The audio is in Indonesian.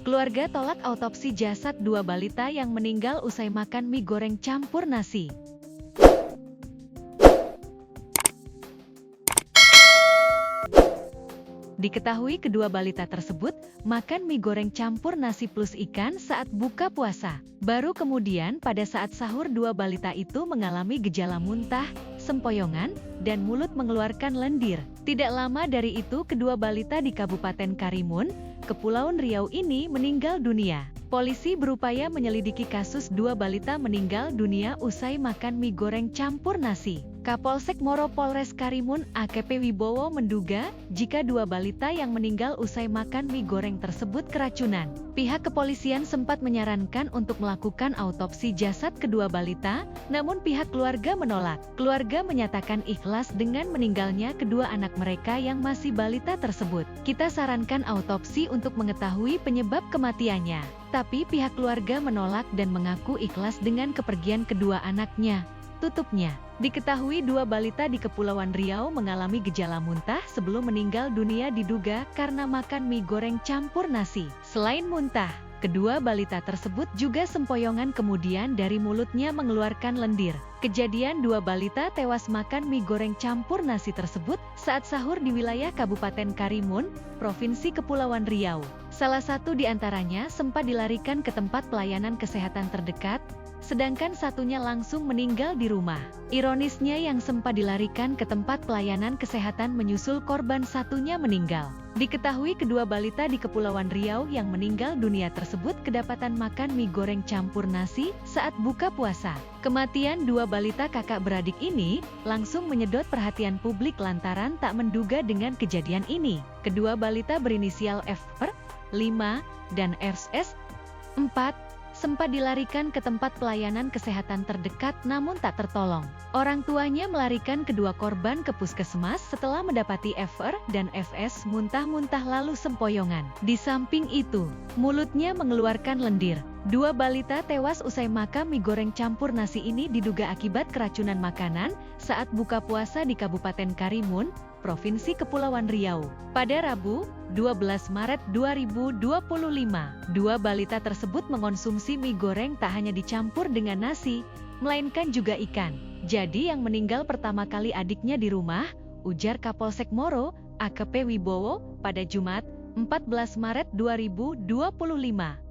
Keluarga tolak autopsi jasad dua balita yang meninggal usai makan mie goreng campur nasi. Diketahui kedua balita tersebut makan mie goreng campur nasi plus ikan saat buka puasa. Baru kemudian pada saat sahur dua balita itu mengalami gejala muntah, sempoyongan, dan mulut mengeluarkan lendir. Tidak lama dari itu kedua balita di Kabupaten Karimun, Kepulauan Riau ini meninggal dunia. Polisi berupaya menyelidiki kasus dua balita meninggal dunia usai makan mie goreng campur nasi. Kapolsek Moro Polres Karimun AKP Wibowo menduga jika dua balita yang meninggal usai makan mie goreng tersebut keracunan. Pihak kepolisian sempat menyarankan untuk melakukan autopsi jasad kedua balita, namun pihak keluarga menolak. Keluarga menyatakan ikhlas dengan meninggalnya kedua anak mereka yang masih balita tersebut. Kita sarankan autopsi untuk mengetahui penyebab kematiannya. Tapi pihak keluarga menolak dan mengaku ikhlas dengan kepergian kedua anaknya. Tutupnya, diketahui dua balita di Kepulauan Riau mengalami gejala muntah sebelum meninggal dunia diduga karena makan mie goreng campur nasi. Selain muntah, kedua balita tersebut juga sempoyongan kemudian dari mulutnya mengeluarkan lendir. Kejadian dua balita tewas makan mie goreng campur nasi tersebut saat sahur di wilayah Kabupaten Karimun, Provinsi Kepulauan Riau. Salah satu di antaranya sempat dilarikan ke tempat pelayanan kesehatan terdekat, sedangkan satunya langsung meninggal di rumah. Ironisnya yang sempat dilarikan ke tempat pelayanan kesehatan menyusul korban satunya meninggal. Diketahui kedua balita di Kepulauan Riau yang meninggal dunia tersebut kedapatan makan mie goreng campur nasi saat buka puasa. Kematian dua balita kakak beradik ini langsung menyedot perhatian publik lantaran tak menduga dengan kejadian ini. Kedua balita berinisial F.R. 5 dan RS 4 sempat dilarikan ke tempat pelayanan kesehatan terdekat namun tak tertolong. Orang tuanya melarikan kedua korban ke puskesmas setelah mendapati FR dan FS muntah-muntah lalu sempoyongan. Di samping itu, mulutnya mengeluarkan lendir. Dua balita tewas usai makan mie goreng campur nasi ini diduga akibat keracunan makanan saat buka puasa di Kabupaten Karimun, Provinsi Kepulauan Riau. Pada Rabu, 12 Maret 2025, dua balita tersebut mengonsumsi mie goreng tak hanya dicampur dengan nasi, melainkan juga ikan. Jadi yang meninggal pertama kali adiknya di rumah, ujar Kapolsek Moro, AKP Wibowo, pada Jumat, 14 Maret 2025.